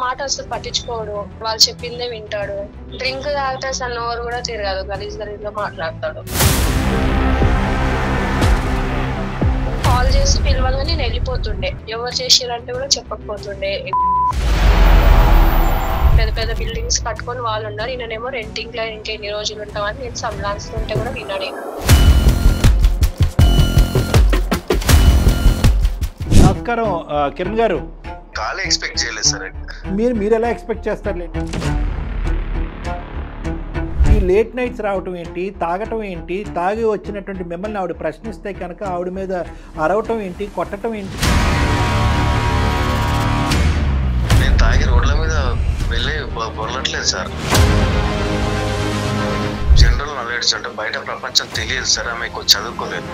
మాట అసలు పట్టించుకోడు, వాళ్ళు చెప్పిందే వింటాడు. డ్రింక్ తాగితే అసలు నోరు కూడా తిరగదు, గలీజ్ గలీజ్గా మాట్లాడతాడు. కాల్ చేసి పిలవగా నేను వెళ్ళిపోతుండే, ఎవరు చేసిరంటే కూడా చెప్పకపోతుండే. పెద్ద పెద్ద బిల్డింగ్స్ కట్టుకొని వాళ్ళు ఉన్నారు, ఈయనేమో రెంటింగ్ లో ఇంకెన్ని రోజులు ఉంటామని నేను సంలాస్తుంటే కూడా విన్నాడు. నమస్కారం కిరణ్ గారు. కాలే ఎక్స్పెక్ట్ చేయలేదు సార్. మీరు ఎలా ఎక్స్పెక్ట్ చేస్తారు? ఈ లేట్ నైట్స్ రావటం ఏంటి, తాగటం ఏంటి, తాగి వచ్చినటువంటి మిమ్మల్ని ఆవిడ ప్రశ్నిస్తే కనుక ఆవిడ మీద అరవటం ఏంటి, కొట్టడం ఏంటి? నేను తాగి రోడ్ల మీద వెళ్ళి పొరలట్లేదు సార్. జనరల్ నాలెడ్జ్ అంటే బయట ప్రపంచం తెలియదు సార్, ఆమెకు చదువుకోలేదు.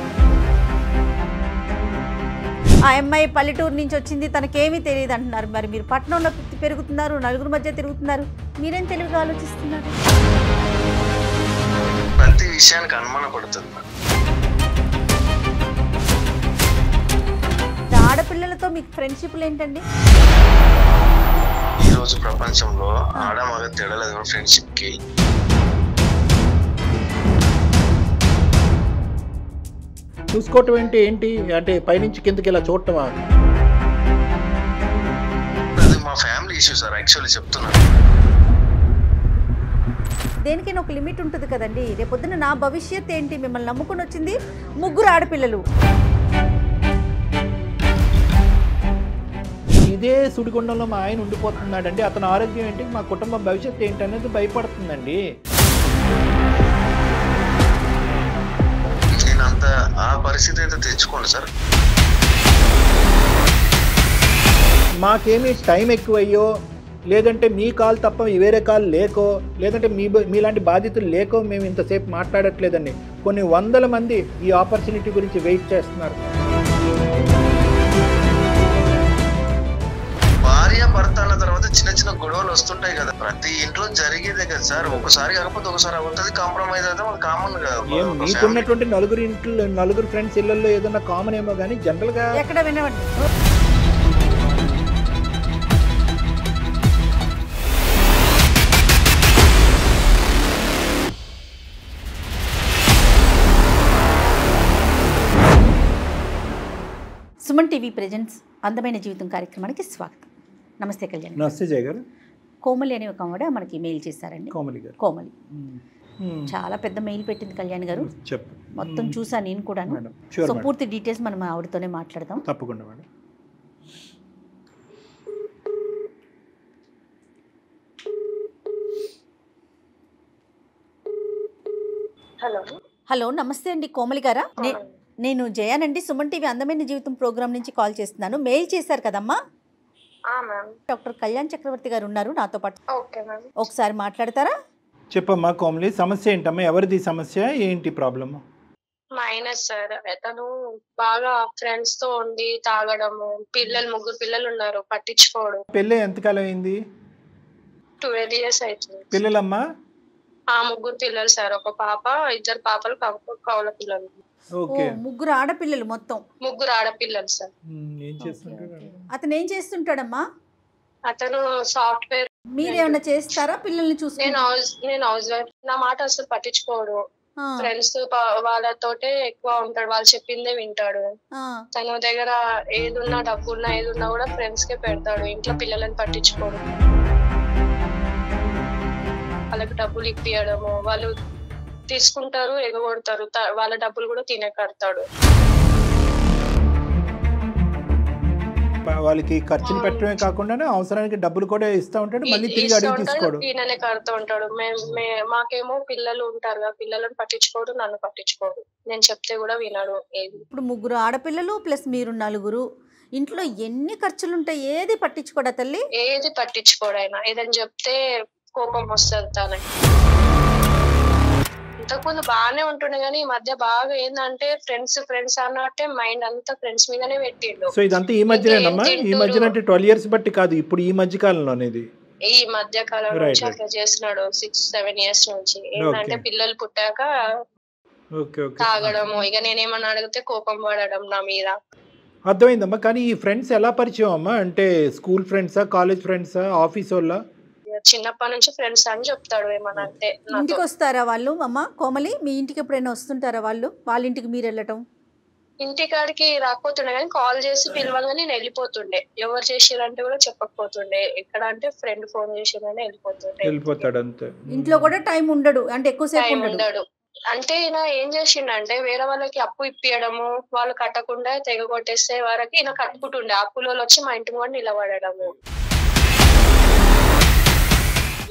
ఆ అమ్మాయి పల్లెటూరు నుంచి వచ్చింది, తనకేమీ తెలియదు అంటున్నారు. మరి మీరు పట్టణంలో పెరుగుతున్నారు, నలుగురు మధ్య తిరుగుతున్నారు, మీరేం తెలివిగా ఆలోచిస్తున్నారు? ప్రతి విషయానికి అనుమానం పడుతుంది. ఆడపిల్లలతో మీకు ఫ్రెండ్షిప్లు ఏంటండి? ఈ రోజు ప్రపంచంలో ఆడమగ తేడలేదు ఫ్రెండ్షిప్ కి. చూసుకోవటం ఏంటి అంటే పైనుంచి కిందకి ఇలా చూడటమా? అది మా ఫ్యామిలీ ఇష్యూ సార్, యాక్చువల్లీ చెప్తున్నాను. దేనికైనా ఒక లిమిట్ ఉంటుంది కదండి. రేపొద్దున నా భవిష్యత్ ఏంటి? మిమ్మల్ని నమ్ముకుని వచ్చింది ముగ్గురు ఆడపిల్లలు. ఇదే సుడిగుండంలో మా ఆయన ఉండిపోతున్నాడండి, అతని ఆరోగ్యం ఏంటి, మా కుటుంబం భవిష్యత్తు ఏంటి అనేది భయపడుతుందండి. నేనంత ఆ పరిస్థితి అయితే తెచ్చుకోండి సార్. మాకేమీ టైం ఎక్కువయ్యో, లేదంటే మీ కాల్ తప్ప వేరే కాల్ లేకో, లేదంటే మీలాంటి బాధితులు లేకో మేము ఇంతసేపు మాట్లాడట్లేదండి. కొన్ని వందల మంది ఈ ఆపర్చునిటీ గురించి వెయిట్ చేస్తున్నారు. భార్య భర్త అన్న తర్వాత చిన్న చిన్న గొడవలు వస్తుంటాయి కదా, ప్రతి ఇంట్లో జరిగేదే కదా సార్. ఒకసారి కాకపోతే ఒకసారి అవుతుంది, కాంప్రమైజ్ అయితే మనకు కామన్ గా. మీకున్నటువంటి నలుగురు ఫ్రెండ్స్ ఇళ్లలో ఏదన్నా కామన్ ఏమో కానీ జనరల్ గా ఎక్కడ వినవండి. సుమన్ టీవీ ప్రెజెంట్స్ అందమైన జీవితం కార్యక్రమానికి స్వాగతం. నమస్తే కళ్యాణ్. నమస్తే జయ గారు. కోమలి అనే ఒక ఆవిడ మనకి మెయిల్ చేశారండి. కోమలి చాలా పెద్ద మెయిల్ పెట్టింది కళ్యాణ్ గారు. మొత్తం చూసాను నేను కూడా. సో పూర్తి డీటెయిల్స్ మనం ఆవిడతోనే మాట్లాడదాం. తప్పకుండా మేడం. హలో నమస్తే అండి కోమలి గారా? నేను జయానండి, సుమన్ టీవీ అందమైన జీవితం ప్రోగ్రామ్ నుంచి కాల్ చేస్తున్నాను. మెయిల్ చేశారు కదమ్మా. డాక్టర్ కళ్యాణ్ చక్రవర్తి గారు ఉన్నారు నాతో పాటు, ఒకసారి మాట్లాడతారా? చెప్పమ్మా కోమలి, సమస్య ఏంటమ్మా? ఎవరిది సమస్య ఏంటి? ప్రాబ్లమ్? మైనస్ సార్, అతను బాగా ఫ్రెండ్స్ తో ఉండి తాగడము, ముగ్గురు పిల్లలు ఉన్నారు, పట్టించుకోడు. పెళ్ళి ఎంతకాలం అయింది? 12 years అవుతుంది. పిల్లలమ్మా? ముగ్గురు పిల్లలు సార్, ఒక పాప, ఇద్దరు పాపలు, కౌల పిల్లలు. ముగ్గురు ఆడపిల్లలు, మొత్తం ముగ్గురు ఆడపిల్లలు సార్. అతను ఏం చేస్తుంటాడమ్మా? అతను సాఫ్ట్వేర్. మీరేమన్నా చేస్తారా పిల్లల్ని చూసి? నేను హౌస్ వైఫ్. నా మాట అసలు పట్టించుకోడు, ఫ్రెండ్స్ వాళ్ళతోటే ఎక్కువ ఉంటాడు, వాళ్ళు చెప్పిందే వింటాడు. తన దగ్గర ఏదున్నా, డబ్బున్నా ఏదున్నా కూడా ఫ్రెండ్స్ కే పెడతాడు, ఇంట్లో పిల్లలని పట్టించుకోడు. వాళ్ళకి డబ్బులు ఇప్పియడము, వాళ్ళు తీసుకుంటారు, ఎగగొడతారు, వాళ్ళ డబ్బులు కూడా తినే కడతాడు. వాళ్ళకి ఖర్చులు పెట్టడమే కాకుండా అవసరానికి డబ్బులు కూడా ఇస్తా ఉంటాడు, మళ్ళీ తిరిగి అడిగి తీసుకోడు, ఈయననే కడుతూ ఉంటాడు. మాకేమో పిల్లలు ఉంటారు కదా, పిల్లలను పట్టించుకోడు, నన్ను పట్టించుకోడు, నేను చెప్తే కూడా వినడు. ఇప్పుడు ముగ్గురు ఆడపిల్లలు ప్లస్ మీరు నలుగురు, ఇంట్లో ఎన్ని ఖర్చులు ఉంటాయి, ఏది పట్టించుకోడా తల్లి? ఏది పట్టించుకోడు. ఆయన ఏదని చెప్తే కోపం వస్తుంది తనకి. ఇంతకుముందు బాగానే ఉంటుండే కానీ ఈ మధ్య బాగా ఏంటంటే ఫ్రెండ్స్ అన్నట్టే మైండ్ అంతా ఫ్రెండ్స్ మీదనే పెట్టిండు. సో ఇదంతా ఈ మధ్యనేనమ్మా? ఈ మధ్యన అంటే 12 years బట్టి కాదు, ఇప్పుడు ఈ మధ్య కాలంలో అనేది, ఈ మధ్య కాలం నుంచి అట్లా చేస్తున్నాడు. 6-7 years నుంచి ఏంటంటే పిల్లలు పుట్టాక తాగడము, ఇక నేనేమన్నా అడిగితే కోపం పడడం నా మీద. అర్థమైందమ్మా. కానీ ఈ ఫ్రెండ్స్ ఎలా పరిచయం అమ్మా? అంటే స్కూల్ ఫ్రెండ్సా, కాలేజ్ ఫ్రెండ్సా, ఆఫీస్ వాళ్ళ? చిన్నప్పటి నుంచి ఫ్రెండ్స్ అని చెప్తాడు. ఏమన్నా అంటే ఇంటికి వస్తారా వాళ్ళు? అమ్మ కోమలి, మీ ఇంటికి ఎప్పుడైనా వస్తుంటారా వాళ్ళు? వాళ్ళ ఇంటికి మీరు వెళ్ళటం? ఇంటికాడికి రాకపోతుండే కానీ కాల్ చేసి పిలవగానే నేను వెళ్ళిపోతుండే. ఎవరు చేసిరంటే కూడా చెప్పకపోతుండే. ఎక్కడ అంటే ఫ్రెండ్ ఫోన్ చేసిరని వెళ్ళిపోతాడు అంతే. ఇంట్లో కూడా టైం ఉండడు, అంటే ఎక్కువసేపు ఉండడు. అంటే ఈయన ఏం చేసిండంటే వేరే వాళ్ళకి అప్పు ఇప్పియడము, వాళ్ళు కట్టకుండా తెగ కొట్టేసే వరకు ఈయన కట్టుకుంటుండే. అప్పులో వచ్చి మా ఇంటి కూడా నిలబడము.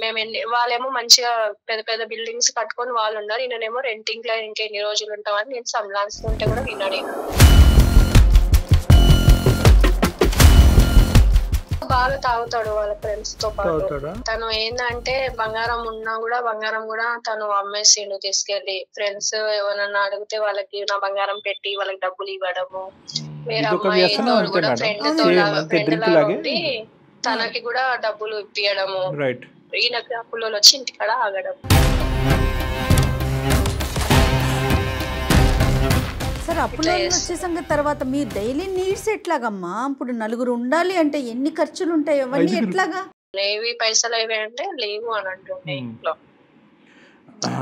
మేము వాళ్ళేమో మంచిగా పెద్ద పెద్ద బిల్డింగ్స్ కట్టుకొని వాళ్ళు ఉన్నారు. ఈయనేమో రెంటింగ్ లో ఇంకెన్ని రోజులు ఉంటామని నేను సంలాస్తుంటే కూడా విన్నాడు. బాగా తాగుతాడు వాళ్ళ ఫ్రెండ్స్ తో పాటు. తను ఏంటంటే బంగారం ఉన్నా కూడా బంగారం కూడా తను అమ్మేసిండు తీసుకెళ్లి. ఫ్రెండ్స్ ఎవరన్నా అడిగితే వాళ్ళకి నా బంగారం పెట్టి వాళ్ళకి డబ్బులు ఇవ్వడము. వేరే అమ్మాయి కూడా ఫ్రెండ్ లాగా ఉండి తనకి కూడా డబ్బులు ఇప్పియడము. ఈయనకి అప్పులో వచ్చి ఇంటికాడ ఆగడం. సరే, అప్పులో వచ్చేసాక తర్వాత మీ డైలీ నీడ్స్ ఎట్లాగమ్మా? ఇప్పుడు నలుగురు ఉండాలి అంటే ఎన్ని ఖర్చులు ఉంటాయి, అవన్నీ ఎట్లాగా? లేవి పైసలు అవి అంటే లేవు అని అంటుండే ఇంట్లో.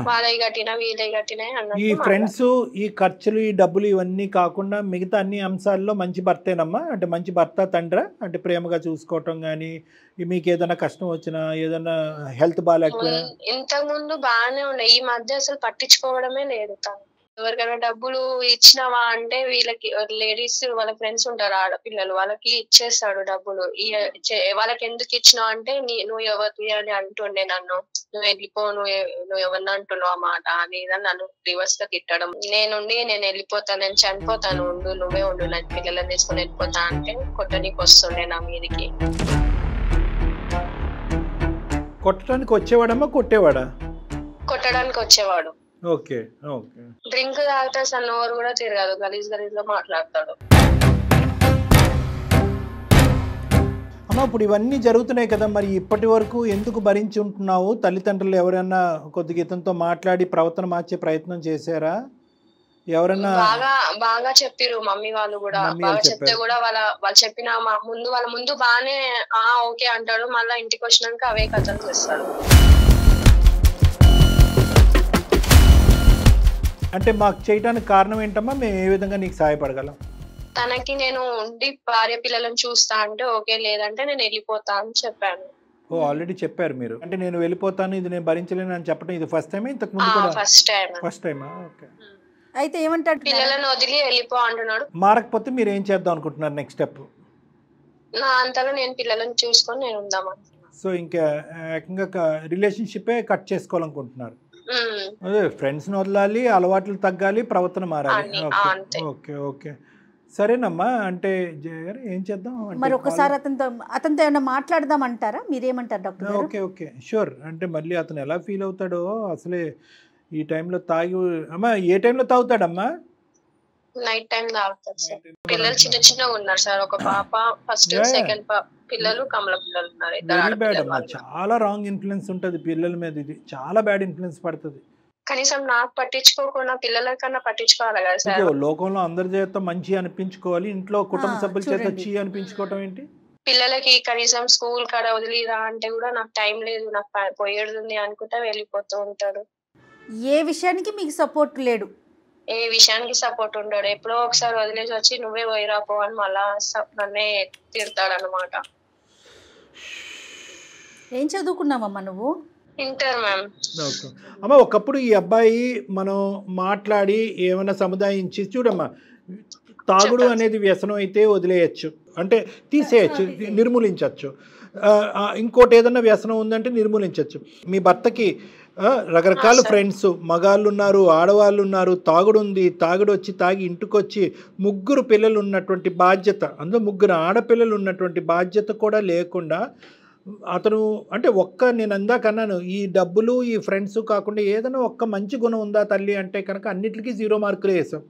వాళ్ళవి కట్టినా వీళ్ళవి కట్టినా అన్నట్టు. ఈ ఫ్రెండ్స్, ఈ ఖర్చులు, ఈ డబ్బులు ఇవన్నీ కాకుండా మిగతా అన్ని అంశాల్లో మంచి భర్తేనమ్మా? అంటే మంచి భర్త, తండ్రా? అంటే ప్రేమగా చూసుకోవటం కానీ, మీకు ఏదైనా కష్టం వచ్చినా, ఏదైనా హెల్త్ బాగాలేకపోయినా? ఇంతకు ముందు బాగానే ఉండే, ఈ మధ్య అసలు పట్టించుకోవడమే లేదు. తను ఎవరికైనా డబ్బులు ఇచ్చినావా అంటే వీళ్ళకి లేడీస్ వాళ్ళ ఫ్రెండ్స్ ఉంటారు ఆడపిల్లలు, వాళ్ళకి ఇచ్చేస్తాడు డబ్బులు. వాళ్ళకి ఎందుకు ఇచ్చినావు అంటే నువ్వు ఎవరి అని అంటుండే నన్ను. నువ్వు వెళ్ళిపో, నువ్వు ఎవరిని అంటున్నావు ఆ మాట అని నన్ను రివర్స్ గా తిట్టడం. నేను వెళ్ళిపోతాను, నేను చనిపోతాను, ఉండు నువ్వే ఉండు, నా పిల్లలని తీసుకుని వెళ్ళిపోతా అంటే కొట్టడానికి వస్తుండే నా మీదికి. కొట్టడానికి వచ్చేవాడమ్మా, కొట్టేవాడా? కొట్టడానికి వచ్చేవాడు. Okay okay. డ్రింక్ తాగితే అసలు నోరు కూడా తిరగదు, గలీజ్ గలీజ్ గా మాట్లాడతాడు. అమ్మ, ఇప్పుడు ఇవన్నీ జరుగుతున్నాయి కదా, మరి ఇప్పటి వరకు ఎందుకు భరించి ఉంటున్నావు? తల్లిదండ్రులు ఎవరైనా కొద్దిగా ఇతనితో మాట్లాడి ప్రవర్తన మార్చే ప్రయత్నం చేశారా? ఎవరన్నా బాగా చెప్పిరు మమ్మీ వాళ్ళు కూడా. బాగా చెప్తే కూడా వాళ్ళు చెప్పిన వాళ్ళ ముందు బాగానే ఓకే అంటాడు, మళ్ళీ ఇంటికి వచ్చినాక అవే కథలు చేస్తాడు. అంటే మాకు చేయడానికి కారణం ఏంటమ్మా? మేము ఏ విధంగా నీకు సహాయపడగలం? తనకి నేను ఉండి భార్య పిల్లలను చూస్తా అంటే ఓకే, లేదంటే నేను వెళ్ళిపోతా అని చెప్పాను. ఓ, ఆల్రెడీ చెప్పారు మీరు. అంటే నేను వెళ్ళిపోతాను, ఇది నేను భరించలేను అని చెప్పడం ఇది ఫస్ట్ టైం? ఇంతకు ముందు కూడా ఫస్ట్ టైమా? ఓకే. అయితే ఏమంటాడు? పిల్లలను వదిలి వెళ్ళిపో అంటున్నాడు. మారకపోతే మీరు ఏం చేద్దాం అనుకుంటున్నారు నెక్స్ట్ స్టెప్? నా అంతలో నేను పిల్లలను చూసుకొని నేను ఉందామని. సో ఇంకా ఏకంగా రిలేషన్షిప్ కట్ చేసుకోవాలనుకుంటున్నారు? అదే, ఫ్రెండ్స్ ని వదలాలి, అలవాట్లు తగ్గాలి, ప్రవర్తన మారాలి. ఓకే ఓకే, సరేనమ్మా. అంటే జయ గారు ఏం చేద్దాం మరి ఒకసారి అతనితో ఏమైనా మాట్లాడదాం అంటారా? మీరేమంటారు డాక్టర్? Okay okay, sure. అంటే మళ్ళీ అతను ఎలా ఫీల్ అవుతాడో అసలే. ఈ టైంలో తాగి, అమ్మా ఏ టైంలో తాగుతాడమ్మా? నైట్ టైం తాగుతాడు సార్. పిల్లలు చిన్న ఉన్నారు సార్, ఒక పాప ఫస్ట్ సెకండ్ పిల్లలు కమల పిల్లలు ఉన్నారు. వెరీ బ్యాడ్ అమ్మా, చాలా రాంగ్ ఇన్ఫ్లుయెన్స్ ఉంటుంది పిల్లల మీద. ఇది చాలా బ్యాడ్ ఇన్ఫ్లుయెన్స్ పడుతుంది. కనీసం నాకు పట్టించుకోకుండా పిల్లల కన్నా పట్టించుకోవాలి కదా సార్. లోకంలో అందరి చేత మంచి అనిపించుకోవాలి, ఇంట్లో కుటుంబ సభ్యుల చేత చీ అనిపించుకోవటం ఏంటి? పిల్లలకి కనీసం స్కూల్ కాడ వదిలిరా అంటే కూడా నాకు టైం లేదు, నాకు పోయేది అనుకుంటా వెళ్ళిపోతూ ఉంటాడు. ఏ విషయానికి మీకు సపోర్ట్ లేడు? ఏ విషయానికి సపోర్ట్ ఉండడు. ఎప్పుడో ఒకసారి వదిలేసి వచ్చి నువ్వే పోయిరాపో అని మళ్ళా నన్నే తిడతాడు అనమాట. ఏం చదువుకున్నావమ్మా నువ్వు? Inter ma'am. అమ్మ, ఒకప్పుడు ఈ అబ్బాయి మనం మాట్లాడి ఏమైనా సముదాయించి, చూడమ్మా, తాగుడు అనేది వ్యసనం అయితే వదిలేయచ్చు, అంటే తీసేయచ్చు, నిర్మూలించవచ్చు. ఇంకోటి ఏదన్నా వ్యసనం ఉందంటే నిర్మూలించవచ్చు. మీ భర్తకి రకరకాల ఫ్రెండ్స్, మగాళ్ళు ఉన్నారు, ఆడవాళ్ళు ఉన్నారు, తాగుడు ఉంది, తాగుడు వచ్చి తాగి ఇంటికొచ్చి 3 పిల్లలు ఉన్నటువంటి బాధ్యత, అందులో 3 ఆడపిల్లలు ఉన్నటువంటి బాధ్యత కూడా లేకుండా అతను, అంటే నేను అందాక అన్నాను, ఈ డబ్బులు ఈ ఫ్రెండ్స్ కాకుండా ఏదైనా ఒక్క మంచి గుణం ఉందా తల్లి అంటే కనుక అన్నిటికీ 0 మార్కులు వేసాం.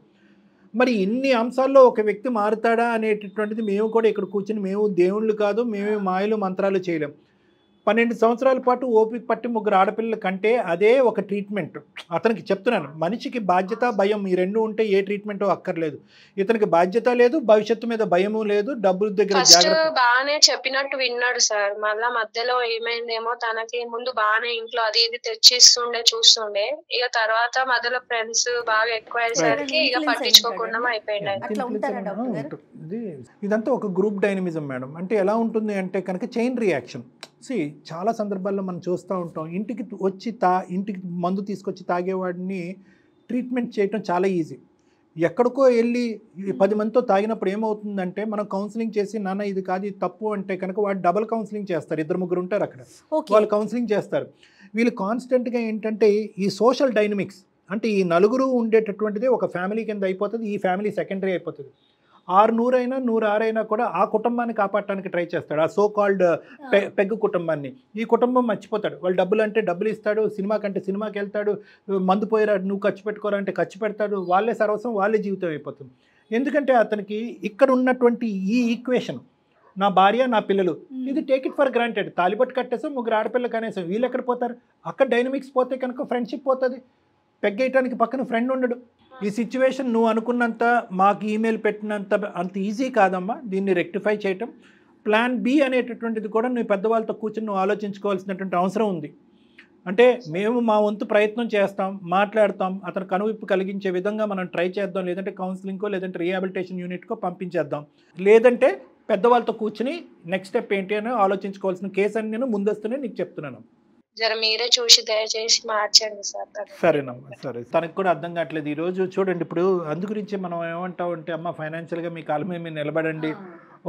మరి ఇన్ని అంశాల్లో ఒక వ్యక్తి మారుతాడా అనేటటువంటిది మేము కూడా ఇక్కడ కూర్చొని, మేము దేవుళ్ళు కాదు, మేమే మాయలు మంత్రాలు చేయలేం. 12 సంవత్సరాల పాటు ఓపిక పట్టి 3 ఆడపిల్లల కంటే అదే ఒక ట్రీట్మెంట్. అతనికి చెప్తున్నాను, మనిషికి బాధ్యత భయం ఈ రెండు ఉంటే ఏ ట్రీట్మెంట్ అక్కర్లేదు. ఇతనికి బాధ్యత లేదు, భవిష్యత్తు మీద భయము లేదు, డబ్బుల దగ్గర జాగ్రత్త. బాగానే చెప్పినట్టు విన్నాడు సార్, మళ్ళా మధ్యలో ఏమైందేమో తనకి. ముందు బాగానే ఇంట్లో అది ఇది తెచ్చిస్తుండే చూస్తుండే, ఇక తర్వాత మధ్యలో ఫ్రెండ్స్ బాగా ఎక్కువ అయ్యేసరికి ఇక పట్టించుకోకుండా అయిపోయింది. ఇదంతా ఒక గ్రూప్ డైనమిజం మేడం. అంటే ఎలా ఉంటుంది అంటే కనుక చైన్ రియాక్షన్. చాలా సందర్భాల్లో మనం చూస్తూ ఉంటాం, ఇంటికి మందు తీసుకొచ్చి తాగేవాడిని ట్రీట్మెంట్ చేయటం చాలా ఈజీ. ఎక్కడికో వెళ్ళి 10 మందితో తాగినప్పుడు ఏమవుతుందంటే మనం కౌన్సిలింగ్ చేసి నాన్న ఇది కాదు ఇది తప్పు అంటే కనుక వాడు డబుల్ కౌన్సిలింగ్ చేస్తారు. 2-3 ఉంటారు అక్కడ, వాళ్ళు కౌన్సిలింగ్ చేస్తారు. వీళ్ళు కాన్స్టెంట్గా ఏంటంటే ఈ సోషల్ డైనమిక్స్ అంటే ఈ నలుగురు ఉండేటటువంటిది ఒక ఫ్యామిలీ కింద అయిపోతుంది. ఈ ఫ్యామిలీ సెకండరీ అయిపోతుంది. 600 అయినా 106 అయినా కూడా ఆ కుటుంబాన్ని కాపాడటానికి ట్రై చేస్తాడు, ఆ సో కాల్డ్ పెగ్గు కుటుంబాన్ని. ఈ కుటుంబం మర్చిపోతాడు. వాళ్ళు డబ్బులు అంటే డబ్బులు ఇస్తాడు, సినిమా కంటే సినిమాకి వెళ్తాడు, మందు పోయిరా నువ్వు ఖర్చు పెట్టుకోరా అంటే ఖర్చు పెడతాడు. వాళ్ళే సర్వస్వం, వాళ్ళే జీవితం అయిపోతుంది. ఎందుకంటే అతనికి ఇక్కడ ఉన్నటువంటి ఈ ఈక్వేషన్, నా భార్య నా పిల్లలు, ఇది టేక్ ఇట్ ఫర్ గ్రాంటెడ్. తాలిబట్టు కట్టేసాం, 3 ఆడపిల్లలు కనేసాం, వీళ్ళు ఎక్కడ పోతారు? అక్కడ డైనమిక్స్ పోతే కనుక ఫ్రెండ్షిప్ పోతుంది. పెగ్గేయటానికి పక్కన ఫ్రెండ్ ఉండడు. ఈ సిచ్యువేషన్ నువ్వు అనుకున్నంత మాకు ఈమెయిల్ పెట్టినంత అంత ఈజీ కాదమ్మా దీన్ని రెక్టిఫై చేయటం. ప్లాన్ బి అనేటటువంటిది కూడా నువ్వు పెద్దవాళ్ళతో కూర్చొని నువ్వు ఆలోచించుకోవాల్సినటువంటి అవసరం ఉంది. అంటే మేము మా వంతు ప్రయత్నం చేస్తాం, మాట్లాడతాం, అతను కనువిప్పు కలిగించే విధంగా మనం ట్రై చేద్దాం, లేదంటే కౌన్సిలింగ్కో లేదంటే రీహాబిలిటేషన్ యూనిట్కో పంపించేద్దాం, లేదంటే పెద్దవాళ్ళతో కూర్చుని నెక్స్ట్ స్టెప్ ఏంటి అని ఆలోచించుకోవాల్సిన కేసు అని నేను ముందస్తునే నీకు చెప్తున్నాను. జర మీరే చూసి దయచేసి మార్చండి సార్. సరేనమ్మా, సరే. తనకు కూడా అర్థం కావట్లేదు ఈరోజు. చూడండి ఇప్పుడు అందు గురించి మనం ఏమంటామంటే అమ్మ ఫైనాన్షియల్గా మీ కాళ్ళ మీద మీరు నిలబడండి,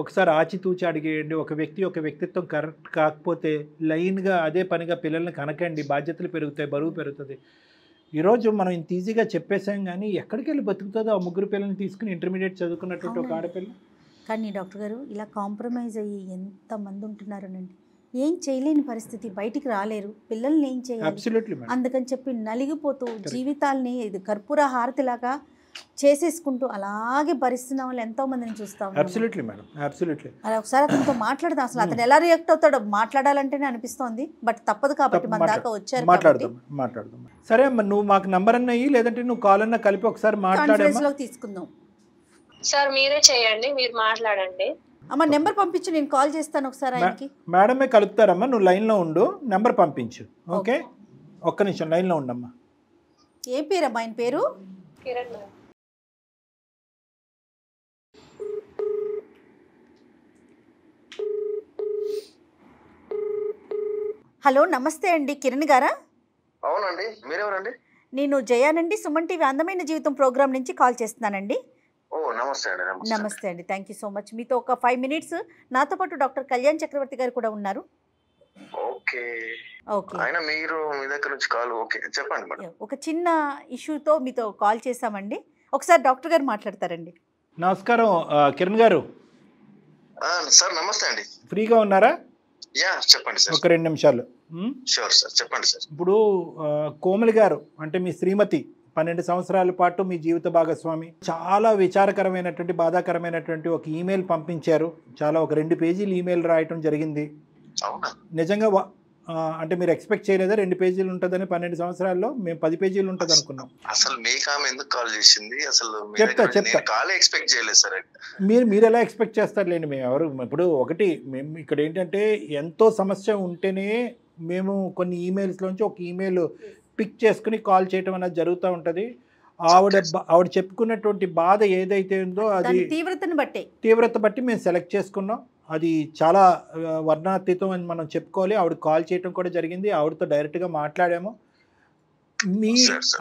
ఒకసారి ఆచితూచి అడిగేయండి. ఒక వ్యక్తిత్వం కరెక్ట్ కాకపోతే లైన్గా అదే పనిగా పిల్లల్ని కనకండి, బాధ్యతలు పెరుగుతాయి, బరువు పెరుగుతుంది. ఈరోజు మనం ఇంత ఈజీగా చెప్పేసాం కానీ ఎక్కడికి వెళ్ళి బతుకుతుందో ఆ 3 పిల్లల్ని తీసుకుని ఇంటర్మీడియట్ చదువుకున్నటువంటి ఒక ఆడపిల్ల. కానీ డాక్టర్ గారు ఇలా కాంప్రమైజ్ అయ్యి ఎంతమంది ఉంటున్నారనండి, ఏం చేయలేని పరిస్థితి, బయటికి రాలేరు, పిల్లల్ని ఏం చేయాలి, అందుకని చెప్పి నలిగిపోతూ జీవితాలని ఇది కర్పూర హారతిలాగా చేసేసుకుంటూ అలాగే భరిస్తున్న వాళ్ళు ఎంతో మందిని చూస్తాం. అలా ఒకసారి అతనితో మాట్లాడదాం, అసలు అతను ఎలా రియాక్ట్ అవుతాడో మాట్లాడాలంటేనే అనిపిస్తోంది, బట్ తప్పదు కాబట్టి మన దాకా వచ్చారు. మాట్లాడదాం. సరే అమ్మ, నువ్వు మాకు నంబర్ అన్న ఇయ్యి, లేదంటే నువ్వు కాల్ అన్న కలిపి ఒకసారి మాట్లాడేలో తీసుకుందాం. సార్ మీరే చేయండి, మీరు మాట్లాడండి. అమ్మ నెంబర్ పంపించు, నేను కాల్ చేస్తాను ఒకసారి ఆయనకి. మేడమే కలుపుతారమ్మా, నువ్వు లైన్లో ఉండు, నెంబర్ పంపించు. ఓకే, ఒక్క నిమిషం లైన్లో ఉండమ్మా. ఏ పేరమ్మా ఆయన పేరు? కిరణ్. హలో నమస్తే అండి, కిరణ్ గారా? అవునండి, మీరెవరండి? నేను జయానండి, సుమన్ టీవీ అందమైన జీవితం ప్రోగ్రామ్ నుంచి కాల్ చేస్తున్నానండి. నమస్తే అండి, థ్యాంక్ యూ సో మచ్. మీతో ఒక 5 minutes నాతో పాటు డాక్టర్ కళ్యాణ్ చక్రవర్తి గారు కూడా ఉన్నారు. ఒక చిన్న ఇష్యూతో మీతో కాల్ చేశామండి, ఒకసారి డాక్టర్ గారు మాట్లాడతారండి. నమస్కారం కిరణ్ గారు. సార్ నమస్తే అండి. ఫ్రీగా ఉన్నారా? చెప్పండి సార్. ఒక 2 నిమిషాలు. షూర్ సార్, చెప్పండి సార్. ఇప్పుడు కోమలి గారు అంటే మీ శ్రీమతి 12 సంవత్సరాల పాటు మీ జీవిత భాగస్వామి చాలా విచారకరమైనటువంటి బాధాకరమైనటువంటి ఒక ఈమెయిల్ పంపించారు. చాలా ఒక 2 పేజీలు ఈమెయిల్ రాయటం జరిగింది. నిజంగా అంటే మీరు ఎక్స్పెక్ట్ చేయలేదా 2 పేజీలు ఉంటుందని? 12 సంవత్సరాల్లో మేము 10 పేజీలు ఉంటుంది అనుకున్నాం. అసలు మీకు ఆమె ఎందుకు కాల్ చేసింది? అసలు చెప్తా కాల్ ఎక్స్పెక్ట్ చేయలేదు సార్. మీరు ఎలా ఎక్స్పెక్ట్ చేస్తారులేండి, మేము ఎవరు. ఇప్పుడు ఒకటి మేము ఇక్కడ ఏంటంటే ఎంతో సమస్య ఉంటేనే మేము కొన్ని ఈమెయిల్స్లోంచి ఒక ఈమెయిల్ పిక్ చేసుకుని కాల్ చేయటం అనేది జరుగుతూ ఉంటుంది. ఆవిడ చెప్పుకున్నటువంటి బాధ ఏదైతే ఉందో అది తీవ్రత బట్టి మేము సెలెక్ట్ చేసుకున్నాం. అది చాలా వర్ణాతీతం అని మనం చెప్పుకోవాలి. ఆవిడ కాల్ చేయటం కూడా జరిగింది, ఆవిడతో డైరెక్ట్గా మాట్లాడాము.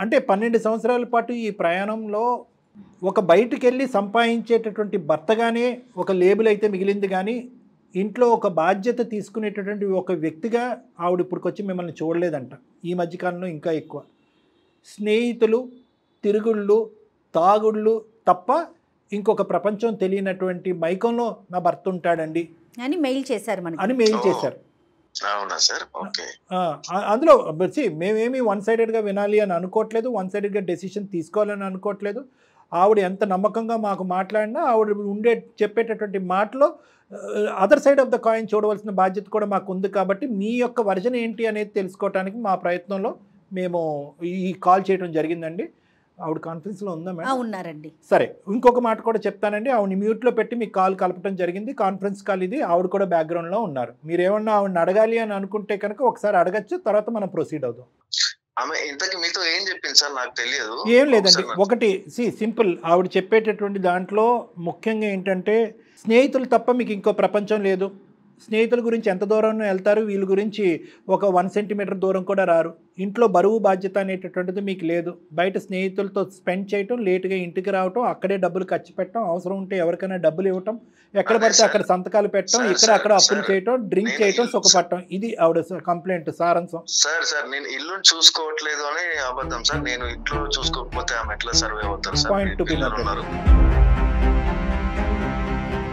అంటే 12 సంవత్సరాల పాటు ఈ ప్రయాణంలో ఒక బయటికి వెళ్ళి సంపాదించేటటువంటి భర్తగానే ఒక లేబుల్ అయితే మిగిలింది, కానీ ఇంట్లో ఒక బాధ్యత తీసుకునేటటువంటి ఒక వ్యక్తిగా ఆవిడ ఇప్పటికొచ్చి మిమ్మల్ని చూడలేదంట. ఈ మధ్యకాలంలో ఇంకా ఎక్కువ స్నేహితులు, తిరుగుళ్ళు, తాగుళ్ళు తప్ప ఇంకొక ప్రపంచం తెలియనటువంటి మైకంలో నా భర్త ఉంటాడండి అని మెయిల్ చేశారు. అందులో మేమేమి 1 సైడెడ్గా వినాలి అని అనుకోవట్లేదు, 1 సైడెడ్గా డెసిషన్ తీసుకోవాలని అనుకోవట్లేదు. ఆవిడ ఎంత నమ్మకంగా మాకు మాట్లాడినా ఆవిడ చెప్పేటటువంటి మాటలో other side of the coin చూడవలసిన బాధ్యత కూడా మాకు ఉంది. కాబట్టి మీ యొక్క వర్జన్ ఏంటి అనేది తెలుసుకోవడానికి మా ప్రయత్నంలో మేము ఈ కాల్ చేయడం జరిగిందండి. ఆవిడ కాన్ఫరెన్స్లో ఉందా మేడం? ఉన్నారండి. సరే, ఇంకొక మాట కూడా చెప్తానండి. ఆవిడ మ్యూట్లో పెట్టి మీకు కాల్ కలపడం జరిగింది. కాన్ఫరెన్స్ కాల్ ఇది. ఆవిడ కూడా బ్యాక్గ్రౌండ్లో ఉన్నారు. మీరు ఏమన్నా ఆవిడని అడగాలి అని అనుకుంటే కనుక ఒకసారి అడగచ్చు, తర్వాత మనం ప్రొసీడ్ అవుదాం. ఆమె ఇంతకి మీతో ఏం చెప్పింది సార్? నాకు తెలియదు. ఏం లేదండి, ఒకటి సింపుల్. ఆవిడ చెప్పేటటువంటి దాంట్లో ముఖ్యంగా ఏంటంటే స్నేహితులు తప్ప మీకు ఇంకో ప్రపంచం లేదు. స్నేహితుల గురించి ఎంత దూరం వెళ్తారు, వీళ్ళ గురించి ఒక 1 సెంటీమీటర్ దూరం కూడా రారు. ఇంట్లో బరువు బాధ్యత అనేటటువంటిది మీకు లేదు. బయట స్నేహితులతో స్పెండ్ చేయటం, లేటుగా ఇంటికి రావటం, అక్కడే డబ్బులు ఖర్చు పెట్టడం, అవసరం ఉంటే ఎవరికైనా డబ్బులు ఇవ్వటం, ఎక్కడ పడితే అక్కడ సంతకాలు పెట్టడం, ఇక్కడ అక్కడ అప్పులు చేయటం, డ్రింక్ చేయటం, సుఖపడటం. ఇది ఆవిడ కంప్లైంట్ సారాంశం. సార్ నేను ఇల్లు చూసుకోవట్లేదు అని అబద్ధం సార్. నేను ఇంట్లో చూసుకోకపోతే ఆమె ఎట్లా సర్వే అవుతారు sir? Point to be noted.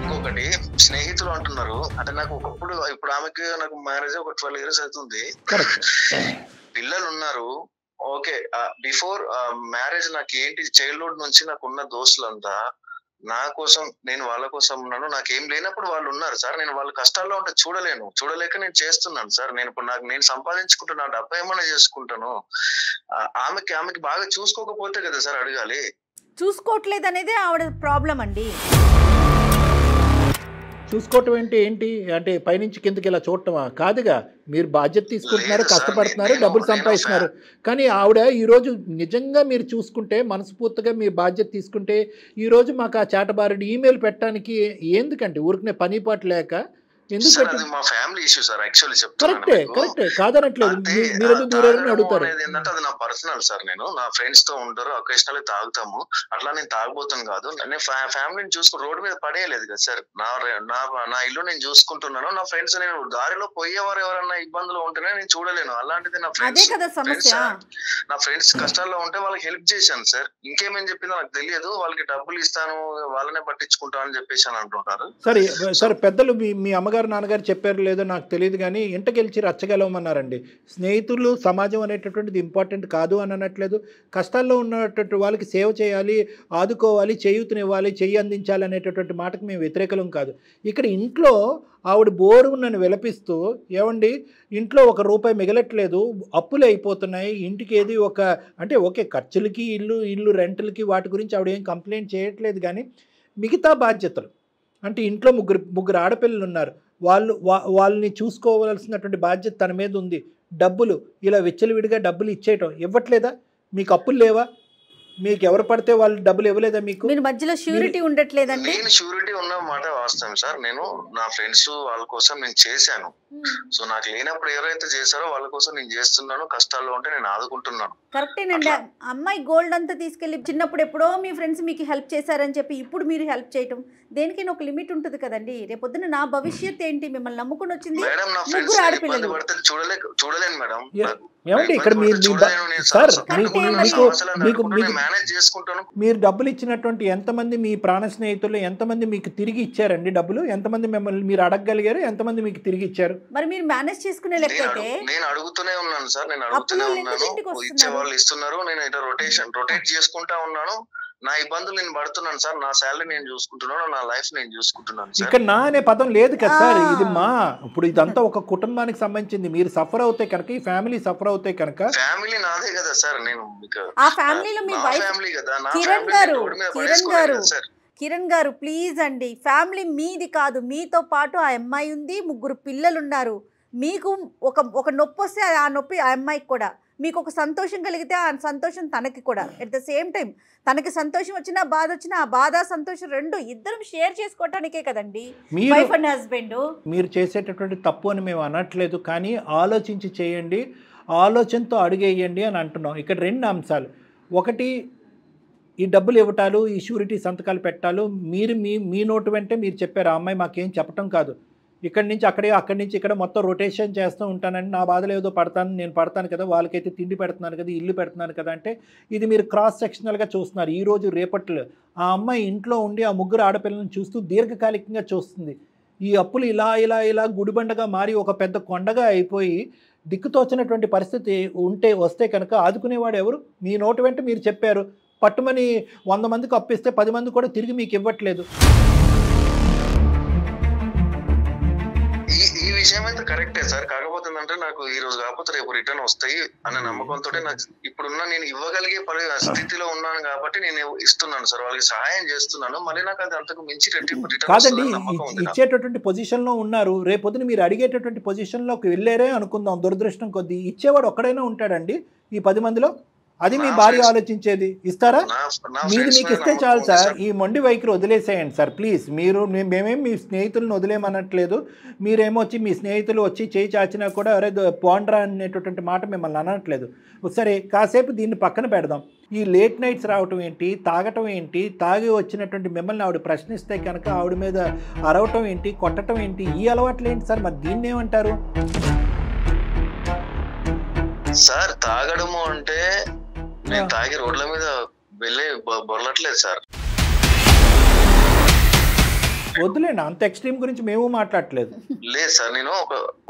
ఇంకొకటి, స్నేహితులు అంటున్నారు అంటే నాకు ఒకప్పుడు, ఇప్పుడు ఆమెకి నాకు మ్యారేజ్ ఒక 12 years అవుతుంది. పిల్లలు ఉన్నారు. ఓకే, బిఫోర్ మ్యారేజ్ నాకు ఏంటి, చైల్డ్హుడ్ నుంచి నాకు ఉన్న దోస్తులంతా నా కోసం, నేను వాళ్ళ కోసం ఉన్నాను. నాకేం లేనప్పుడు వాళ్ళు ఉన్నారు సార్. నేను వాళ్ళ కష్టాల్లో ఉంటే చూడలేక నేను చేస్తున్నాను సార్. నేను ఇప్పుడు నేను సంపాదించుకుంటున్నా, డబ్బు ఏమైనా చేసుకుంటాను. ఆమెకి బాగా చూసుకోకపోతే కదా సార్ అడగాలి. చూసుకోవట్లేదు అనేది ఆవిడ ప్రాబ్లం అండి. చూసుకోవటం ఏంటి అంటే పైనుంచి కిందకి ఇలా చూడటమా? కాదుగా. మీరు బాధ్యత తీసుకుంటున్నారు, కష్టపడుతున్నారు, డబ్బులు సంపాదిస్తున్నారు. కానీ ఆవిడ ఈరోజు నిజంగా మీరు చూసుకుంటే, మనస్ఫూర్తిగా మీరు బాధ్యత తీసుకుంటే, ఈరోజు మాకు ఆ చాటబారుడు ఈమెయిల్ పెట్టడానికి ఎందుకంటే ఊరికనే పని పాటు లేక మా ఫ్యామిలీ ఇష్యూ సార్. యాక్చువల్లీ కరెక్టే కాదనట్లేదు. అడుగుతారు ఏంటంటే అది నా పర్సనల్ సార్. నేను నా ఫ్రెండ్స్ తో ఉంటారు, ఒకేషనల్లీ తాగుతాము. అట్లా నేను తాగబోతాను కాదు. నేను ఫ్యామిలీని చూసుకుని రోడ్డు మీద పడేయలేదు కదా సార్. నా ఇల్లు నేను చూసుకుంటున్నాను. నా ఫ్రెండ్స్, నేను దారిలో పోయేవారు ఎవరన్నా ఇబ్బందులు ఉంటేనే నేను చూడలేను. అలాంటిది నా ఫ్రెండ్స్ కష్టాల్లో ఉంటే వాళ్ళకి హెల్ప్ చేశాను సార్. ఇంకేమేం చెప్పిందో నాకు తెలియదు. వాళ్ళకి డబ్బులు ఇస్తాను, వాళ్ళనే పట్టించుకుంటాను అని చెప్పేసి అని అంటుంటారు. సరే పెద్దలు మీ అమ్మగారు నాన్నగారు చెప్పారు లేదో నాకు తెలియదు, కానీ ఇంటకెళ్ళి రచ్చగలవమన్నారండి. స్నేహితులు, సమాజం అనేటటువంటిది ఇంపార్టెంట్ కాదు అని అనట్లేదు. కష్టాల్లో ఉన్నటువంటి వాళ్ళకి సేవ చేయాలి, ఆదుకోవాలి, చేయూతనివ్వాలి, చెయ్యి అందించాలి అనేటటువంటి మాటకు మేము వ్యతిరేకలం కాదు. ఇక్కడ ఇంట్లో ఆవిడ బోరు నన్ను విలపిస్తూ, ఏమండి ఇంట్లో ₹1 మిగలట్లేదు, అప్పులు అయిపోతున్నాయి, ఇంటికి ఏది అంటే ఓకే ఖర్చులకి, ఇల్లు రెంట్లకి, వాటి గురించి ఆవిడ ఏం కంప్లైంట్ చేయట్లేదు. కానీ మిగతా బాధ్యతలు అంటే ఇంట్లో ముగ్గురు ఆడపిల్లలు ఉన్నారు, వాళ్ళని చూసుకోవాల్సినటువంటి బాధ్యత తన మీద ఉంది. డబ్బులు ఇలా విచ్చలవిడిగా డబ్బులు ఇవ్వట్లేదా? మీకు అప్పులు లేవా? మీకు ఎవరు పడితే వాళ్ళు డబ్బులు ఇవ్వలేదా? మీకు మధ్యలో షూరిటీ ఉండట్లేదండి. నేను షూరిటీ ఉన్న మాట వాస్తవం సార్. నేను నా ఫ్రెండ్స్ వాళ్ళ కోసం నేను చేశాను. సో నాకు లేనప్పుడు ఎవరైతే చేశారో వాళ్ళ కోసం నేను చేస్తున్నాను. కష్టాల్లో ఉంటే నేను ఆదుకుంటున్నాను. కరెక్టేనండి. అమ్మాయి గోల్డ్ అంతా తీసుకెళ్లి చిన్నప్పుడు ఎప్పుడో మీ ఫ్రెండ్స్ మీకు హెల్ప్ చేశారని చెప్పి ఇప్పుడు మీరు హెల్ప్ చేయటం, దేనికైనా ఒక లిమిట్ ఉంటుంది కదండి. రేపొద్దున నా భవిష్యత్ ఏంటి, మిమ్మల్ని నమ్ముకుని వచ్చింది ముగ్గురు ఆడపిల్లలు. చూడలేను మేడం. ఏమండి ఇక్కడ మీరు డబ్బులు ఇచ్చినటువంటి ఎంతమంది మీ ప్రాణ స్నేహితులు, ఎంతమంది మీకు తిరిగి ఇచ్చారండి డబ్బులు? ఎంతమంది మిమ్మల్ని మీరు అడగగలిగారు? ఎంతమంది మీకు తిరిగి ఇచ్చారు? మరి మీరు మేనేజ్ చేసుకునే లెక్కైతే నేను అడుగుతూనే ఉన్నాను సార్. నేను అడుగుతూనే ఉన్నాను, ఇచ్చే వాళ్ళు ఇస్తున్నారు. నేను ఇట్లా రొటేట్ చేసుకుంటా ఉన్నాను. నా ఇబ్బందులు నేను పడుతున్నాను సార్. నా శాలరీ నేను చూసుకుంటున్నాను, నా లైఫ్ నేను చూసుకుంటున్నాను. ఇక్కడ నా అనే పదం లేదు కదా సార్. ఇది ఇప్పుడు ఇదంతా ఒక కుటుంబానికి సంబంధించింది. మీరు సఫర్ అవుతే కనుక, ఈ ఫ్యామిలీ సఫర్ అవుతే కనుక, ఫ్యామిలీ నాదే కదా సార్. నేను ఆ ఫ్యామిలీలో మీ ఫ్యామిలీ కదా. కిరణ్ గారు ప్లీజ్ అండి, ఫ్యామిలీ మీది కాదు, మీతో పాటు ఆ అమ్మాయి ఉంది, 3 పిల్లలు ఉన్నారు. మీకు ఒక నొప్పి వస్తే ఆ నొప్పి ఆ అమ్మాయికి కూడా, మీకు ఒక సంతోషం కలిగితే ఆ సంతోషం తనకి కూడా. ఎట్ ద సేమ్ టైం తనకి సంతోషం వచ్చినా బాధ వచ్చినా ఆ బాధ సంతోషం రెండు ఇద్దరం షేర్ చేసుకోవటానికే కదండి వైఫ్ అండ్ హస్బెండ్. మీరు చేసేటటువంటి తప్పు అని మేము అనట్లేదు, కానీ ఆలోచించి చేయండి, ఆలోచనతో అడుగేయండి అని అంటున్నాం. ఇక్కడ 2 అంశాలు. ఒకటి, ఈ డబ్బులు ఇవ్వటాలు, ఈ షూరిటీ సంతకాలు పెట్టాలు మీరు మీ నోటు వెంటే మీరు చెప్పారు. ఆ అమ్మాయి మాకేం చెప్పటం కాదు. ఇక్కడి నుంచి అక్కడి నుంచి ఇక్కడ మొత్తం రొటేషన్ చేస్తూ ఉంటానండి. నా బాధలు ఏదో నేను పడతాను కదా, వాళ్ళకైతే తిండి పెడుతున్నాను కదా, ఇల్లు పెడుతున్నాను కదా అంటే ఇది మీరు క్రాస్ సెక్షనల్గా చూస్తున్నారు. ఈరోజు రేపట్లో ఆ అమ్మాయి ఇంట్లో ఉండి ఆ 3 ఆడపిల్లలను చూస్తూ దీర్ఘకాలికంగా చూస్తుంది. ఈ అప్పులు ఇలా గుడిబండగా మారి ఒక పెద్ద కొండగా అయిపోయి దిక్కుతోచినటువంటి పరిస్థితి వస్తే కనుక ఆదుకునేవాడు ఎవరు? మీ నోటి వెంట మీరు చెప్పారు, పట్టుమని 100 మందికి అప్పిస్తే 10 మంది కూడా తిరిగి మీకు ఇవ్వట్లేదు. ఈ విషయం అయితే కరెక్టే సార్. కాకపోతే అంటే నాకు ఈ రోజు కాకపోతే రేపు రిటర్న్ వస్తాయి అనే నమ్మకంతో నాకు ఇప్పుడున్న నేను ఇవ్వగలిగే స్థితిలో ఉన్నాను కాబట్టి నేను ఇస్తున్నాను సార్, వాళ్ళకి సహాయం చేస్తున్నాను. మళ్ళీ నాకు అది అంతకు మించి కాదండి, ఇచ్చేటటువంటి పొజిషన్ లో ఉన్నారు. రేపొద్దున మీరు అడిగేటటువంటి పొజిషన్ లోకి వెళ్ళారే అనుకుందాం, దురదృష్టం కొద్దీ ఇచ్చేవాడు ఒక్కడైనా ఉంటాడండి ఈ 10 మందిలో? అది మీ భార్య ఆలోచించేది. ఇస్తారా? మీరు మీకు ఇస్తే చాలు సార్. ఈ మొండి వైఖరి వదిలేసేయండి సార్ ప్లీజ్. మేమేం మీ స్నేహితులను వదిలేమనట్లేదు. మీరేమో వచ్చి మీ స్నేహితులు వచ్చి చేయి చాచినా కూడా అరే పోండ్రా అనేటటువంటి మాట మిమ్మల్ని అనట్లేదు. సరే, కాసేపు దీన్ని పక్కన పెడదాం. ఈ లేట్ నైట్స్ రావటం ఏంటి, తాగటం ఏంటి, తాగి వచ్చినటువంటి మిమ్మల్ని ఆవిడ ప్రశ్నిస్తే కనుక ఆవిడ మీద అరవటం ఏంటి, కొట్టడం ఏంటి, ఈ అలవాట్లు ఏంటి సార్? మరి దీన్ని ఏమంటారు సార్? తాగడము అంటే నేను తాగి రోడ్ల మీద వెళ్ళి బొరలట్లేదు సార్. వద్దులేండి, అంత ఎక్స్ట్రీమ్ గురించి మేము మాట్లాడట్లేదు. లేదు సార్, నేను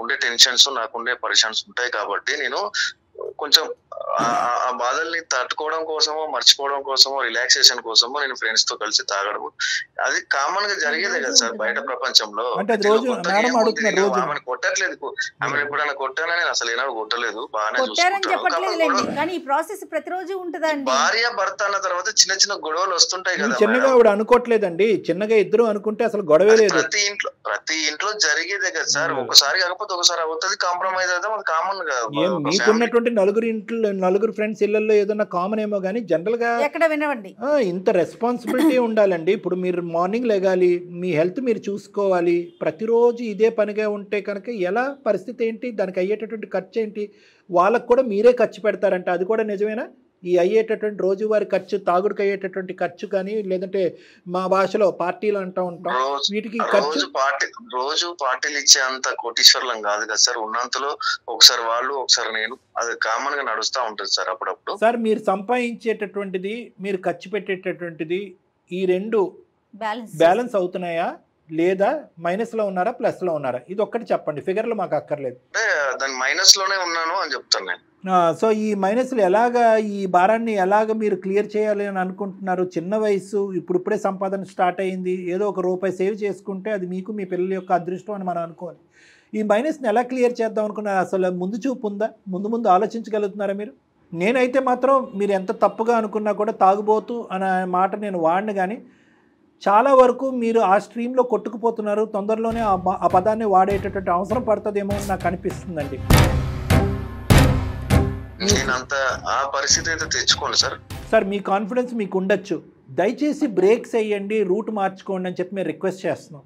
ఉండే టెన్షన్స్ నాకుండే పరిషన్స్ ఉంటాయి కాబట్టి నేను కొంచెం ఆ బాధల్ని తట్టుకోవడం కోసమో, మర్చిపోవడం కోసమో, రిలాక్సేషన్ కోసమో నేను ఫ్రెండ్స్ తో కలిసి తాగడము అది కామన్ గా జరిగేదే కదా సార్ బయట ప్రపంచంలో. ఆమెను కొట్టట్లేదు, ఆమెను ఎప్పుడైనా కొట్టానని అసలు ఏనాడు కొట్టలేదు, బాగానే చూసుకుంటాను. భార్య భర్త అన్న తర్వాత చిన్న చిన్న గొడవలు వస్తుంటాయి కదా. చిన్నగా ఆవిడ అనుకోవట్లేదండి, చిన్నగా ఇద్దరు అనుకుంటే అసలు గొడవే లేదు. ప్రతి ఇంట్లో జరిగేదే కదా సార్. ఒకసారి కాకపోతే ఒకసారి అవుతుంది, కాంప్రమైజ్ అయితే అది కామన్ గా. మీకున్నటువంటి నలుగురు ఫ్రెండ్స్ ఇళ్లలో ఏదన్నా కామన్ ఏమో కానీ జనరల్ గా ఇంత రెస్పాన్సిబిలిటీ ఉండాలండి. ఇప్పుడు మీరు మార్నింగ్ లెగాలి, మీ హెల్త్ మీరు చూసుకోవాలి, ప్రతిరోజు ఇదే పనిగా ఉంటే కనుక ఎలా పరిస్థితి ఏంటి, దానికి అయ్యేటటువంటి ఖర్చు ఏంటి? వాళ్ళకు కూడా మీరే ఖర్చు పెడతారంట, అది కూడా నిజమేనా? ఈ అయ్యేటటువంటి రోజువారి ఖర్చు, తాగుడికి అయ్యేటటువంటి ఖర్చు కానీ, లేదంటే మా భాషలో పార్టీలు అంటూ ఉంటాం, వీటికి రోజు పార్టీలు ఇచ్చే అంత కోటీశ్వర్లం కాదు కదా సార్. ఉన్నంతలో ఒకసారి వాళ్ళు ఒకసారి నేను, అది కామన్ గా నడుస్తూ ఉంటుంది సార్ అప్పుడప్పుడు. సార్, మీరు సంపాదించేటటువంటిది, మీరు ఖర్చు పెట్టేటటువంటిది, ఈ రెండు బ్యాలెన్స్ అవుతున్నాయా లేదా మైనస్ లో ఉన్నారా ప్లస్ లో ఉన్నారా? ఇది ఒక్కటి చెప్పండి, ఫిగర్లు మాకు అక్కర్లేదు. దాని మైనస్ లోనే ఉన్నాను అని చెప్తాను నేను. సో ఈ మైనస్లు ఎలాగా, ఈ భారాన్ని ఎలాగ మీరు క్లియర్ చేయాలి అని అనుకుంటున్నారు? చిన్న వయసు, ఇప్పుడిప్పుడే సంపాదన స్టార్ట్ అయ్యింది, ఏదో ₹1 సేవ్ చేసుకుంటే అది మీకు మీ పిల్లల యొక్క అదృష్టం అని మనం అనుకోవాలి. ఈ మైనస్ని ఎలా క్లియర్ చేద్దాం అనుకున్నారు? అసలు ముందు చూపు ఉందా? ముందు ఆలోచించగలుగుతున్నారా మీరు? నేనైతే మాత్రం మీరు ఎంత తప్పుగా అనుకున్నా కూడా తాగుబోతు అనే మాట నేను వాడిన, కానీ చాలా వరకు మీరు ఆ స్ట్రీమ్లో కొట్టుకుపోతున్నారు. తొందరలోనే ఆ పదాన్ని వాడేటటువంటి అవసరం పడుతుందేమో అని నాకు అనిపిస్తుందండి. సార్, మీ కాన్ఫిడెన్స్ మీకు ఉండొచ్చు, దయచేసి బ్రేక్స్ వేయండి, రూట్ మార్చుకోండి అని చెప్పి మేము రిక్వెస్ట్ చేస్తున్నాం.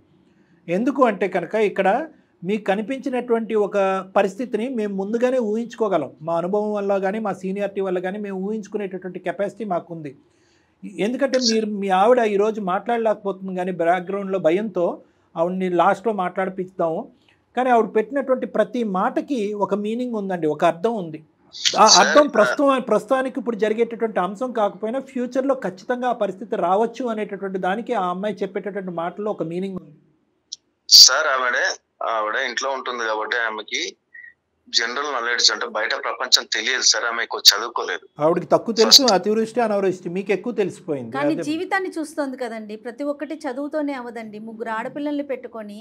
ఎందుకు అంటే కనుక ఇక్కడ మీకు కనిపించినటువంటి ఒక పరిస్థితిని మేము ముందుగానే ఊహించుకోగలం. మా అనుభవం వల్ల కానీ, మా సీనియారిటీ వల్ల కానీ మేము ఊహించుకునేటటువంటి కెపాసిటీ మాకుంది. ఎందుకంటే మీ ఆవిడ ఈరోజు మాట్లాడలేకపోతుంది, కానీ బ్యాక్గ్రౌండ్లో భయంతో ఆవిడని లాస్ట్లో మాట్లాడిపిస్తాము. కానీ ఆవిడ పెట్టినటువంటి ప్రతి మాటకి ఒక మీనింగ్ ఉందండి, ఒక అర్థం ఉంది. ఆ అర్థం ప్రస్తుతానికి ఇప్పుడు జరిగేటటువంటి అంశం కాకపోయినా ఫ్యూచర్లో ఖచ్చితంగా ఆ పరిస్థితి రావచ్చు అనేటటువంటి దానికి ఆ అమ్మాయి చెప్పేటటువంటి మాటల్లో ఒక మీనింగ్ ఉంది. సార్, ఆవిడ ఇంట్లో ఉంటుంది కాబట్టి ఆమెకి జనరల్ నాలెడ్జ్ అంటే బయట ప్రపంచం తెలియదు సార్. ఆమె ఎక్కువ చదువుకోలేదు, ఆవిడకి తక్కువ తెలుసు, అతివృష్టి అనావృష్టి మీకు ఎక్కువ తెలిసిపోయింది. కానీ జీవితాన్ని చూస్తుంది కదండి, ప్రతి ఒక్కటి చదువుతోనే అవదండి. 3 ఆడపిల్లల్ని పెట్టుకొని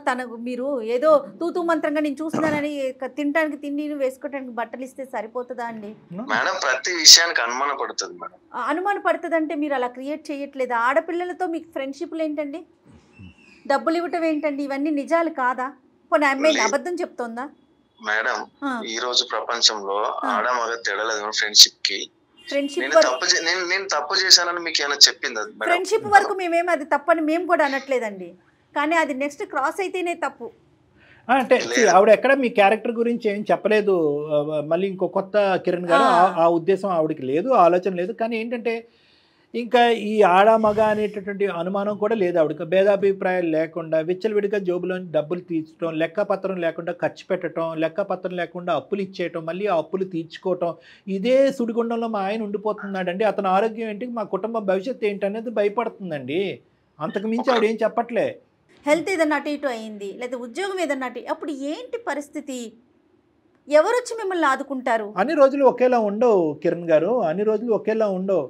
తనకు మీరు ఏదో తూతూ మంత్రంగా నేను చూస్తున్నానని తినడానికి తిండి వేసుకోవడానికి బట్టలు ఇస్తే సరిపోతుందా అండి? మేడం, ప్రతి విషయానికి అనుమాన పడుతుంది మేడం. అనుమాన పడుతుంది అంటే మీరు అలా క్రియేట్ చేయట్లేదు. ఆడపిల్లలతో మీకు ఫ్రెండ్షిప్లు ఏంటండి, డబ్బులు ఇవ్వటం ఏంటండి, ఇవన్నీ నిజాలు కాదా? పోనీ అమ్మాయి అబద్ధం చెప్తోందా? మేడం, ఈ రోజు ప్రపంచంలో ఆడ మగ తేడాలేదు ఫ్రెండ్షిప్ కి. నేను తప్పు చేశానని మీకు ఏమైనా చెప్పింది? ఫ్రెండ్షిప్ వరకు మేమేమి అది తప్పని మేము కూడా అనట్లేదండి, కానీ అది నెక్స్ట్ క్రాస్ అయితేనే తప్పు. అంటే ఆవిడ ఎక్కడ మీ క్యారెక్టర్ గురించి ఏం చెప్పలేదు. మళ్ళీ ఇంకో కొత్త కిరణ్ గారు ఆ ఉద్దేశం ఆవిడకి లేదు, ఆలోచన లేదు. కానీ ఏంటంటే ఇంకా ఈ ఆడ మగ అనేటటువంటి అనుమానం కూడా లేదు ఆవిడకి. భేదాభిప్రాయాలు లేకుండా విచ్చలవిడిగా జోబులోని డబ్బులు తీర్చడం, లెక్కపత్రం లేకుండా ఖర్చు పెట్టడం, లెక్కపత్రం లేకుండా అప్పులు ఇచ్చేయటం, మళ్ళీ ఆ అప్పులు తీర్చుకోవటం, ఇదే సుడిగుండంలో మా ఆయన ఉండిపోతున్నాడండి. అతని ఆరోగ్యం ఏంటి, మా కుటుంబ భవిష్యత్తు ఏంటి అనేది భయపడుతుందండి. అంతకు మించి ఆవిడ ఏం చెప్పట్లే. హెల్త్ ఏదన్నా అటు ఇటు అయింది, లేదా ఉద్యోగం ఏదన్నా అటు, అప్పుడు ఏంటి పరిస్థితి? ఎవరు వచ్చి మిమ్మల్ని ఆదుకుంటారు? అన్ని రోజులు ఒకేలా ఉండవు కిరణ్ గారు, అన్ని రోజులు ఒకేలా ఉండవు.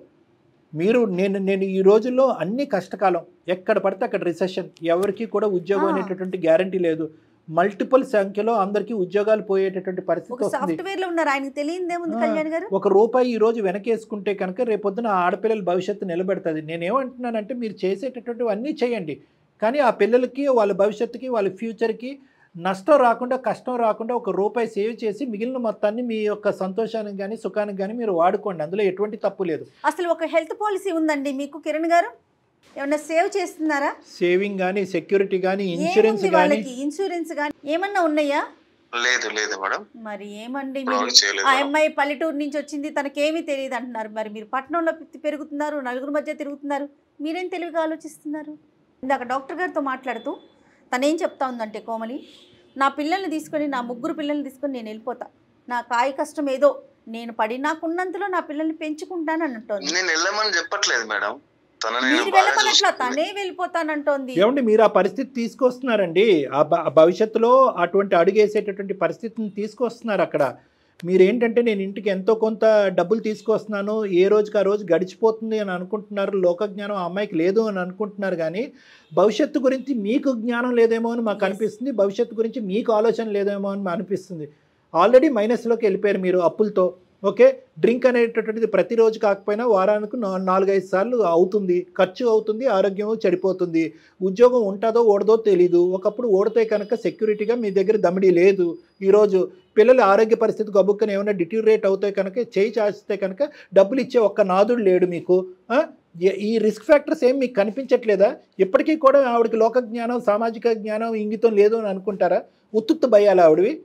మీరు నేను ఈ రోజుల్లో అన్ని కష్టకాలం, ఎక్కడ పడితే అక్కడ రిసెషన్, ఎవరికి కూడా ఉద్యోగం అనేటటువంటి గ్యారంటీ లేదు. మల్టిపుల్ సంఖ్యలో అందరికీ ఉద్యోగాలు పోయేటటువంటి పరిస్థితి వస్తుంది. ఒక రూపాయి ఈ రోజు వెనకేసుకుంటే కనుక రేపొద్దున ఆడపిల్లల భవిష్యత్తు నిలబెడుతుంది. నేనేమంటున్నానంటే మీరు చేసేటటువంటివి అన్నీ చేయండి, కానీ ఆ పిల్లలకి వాళ్ళ భవిష్యత్తుకి వాళ్ళ ఫ్యూచర్కి నష్టం రాకుండా కష్టం రాకుండా ఒక రూపాయి సేవ్ చేసి మిగిలిన మొత్తాన్ని మీ యొక్క సంతోషానికి కానీ సుఖానికి కానీ మీరు వాడుకోండి. అందులో ఎటువంటి తప్పు లేదు. అసలు ఒక హెల్త్ పాలసీ ఉందండి మీకు కిరణ్ గారు? ఏమన్నా సేవ్ చేస్తున్నారా? సేవింగ్ కానీ సెక్యూరిటీ కానీ ఇన్సూరెన్స్ కానీ ఏమన్నా ఉన్నాయా? లేదు మేడం. మరి ఏమండి ఆ అమ్మాయి పల్లెటూరు నుంచి వచ్చింది, తనకేమీ తెలియదు అంటున్నారు. మరి మీరు పట్టణంలో పెరుగుతున్నారు, నలుగురు మధ్య తిరుగుతున్నారు, మీరేం తెలివిగా ఆలోచిస్తున్నారు? ఇందాక డాక్టర్ గారితో మాట్లాడుతూ తనేం చెప్తా ఉందంటే, కోమలి, నా పిల్లల్ని తీసుకొని, నా 3 పిల్లల్ని తీసుకొని నేను వెళ్ళిపోతా, నా కాయ కష్టం ఏదో నేను పడి నాకున్నంతలో నా పిల్లల్ని పెంచుకుంటాను అంటోంది. నేను వెళ్ళమని చెప్పట్లేదు మేడం, తనే వెళ్ళిపోతానంటోంది. ఏమండి మీరు ఆ పరిస్థితి తీసుకొస్తున్నారండి, ఆ భవిష్యత్తులో అటువంటి అడుగేసేటటువంటి పరిస్థితిని తీసుకొస్తున్నారు. అక్కడ మీరేంటంటే నేను ఇంటికి ఎంతో కొంత డబ్బులు తీసుకొస్తున్నాను, ఏ రోజుకి ఆ రోజు గడిచిపోతుంది అని అనుకుంటున్నారు. లోకజ్ఞానం ఆ అమ్మాయికి లేదు అని అనుకుంటున్నారు, కానీ భవిష్యత్తు గురించి మీకు జ్ఞానం లేదేమో అని మాకు అనిపిస్తుంది, భవిష్యత్తు గురించి మీకు ఆలోచన లేదేమో అని అనిపిస్తుంది. ఆల్రెడీ మైనస్లోకి వెళ్ళిపోయారు మీరు అప్పులతో. ఓకే, డ్రింక్ అనేటటువంటిది ప్రతిరోజు కాకపోయినా వారానికి 4-5 సార్లు అవుతుంది, ఖర్చు అవుతుంది, ఆరోగ్యం చెడిపోతుంది, ఉద్యోగం ఉంటుందో ఓడదో తెలీదు. ఒకప్పుడు ఓడితే కనుక సెక్యూరిటీగా మీ దగ్గర దమిడి లేదు. ఈరోజు పిల్లల ఆరోగ్య పరిస్థితి గబుక్కని ఏమైనా డిట్యూరేట్ అవుతాయి కనుక చేయి చాచితే కనుక డబ్బులు ఇచ్చే ఒక్క నాదుడు లేడు మీకు. ఈ రిస్క్ ఫ్యాక్టర్స్ ఏం మీకు కనిపించట్లేదా? ఇప్పటికీ కూడా ఆవిడకి లోక జ్ఞానం, సామాజిక జ్ఞానం, ఇంగితం లేదు అని అనుకుంటారా? ఉత్తుత్తు భయాలు ఆవిడవి.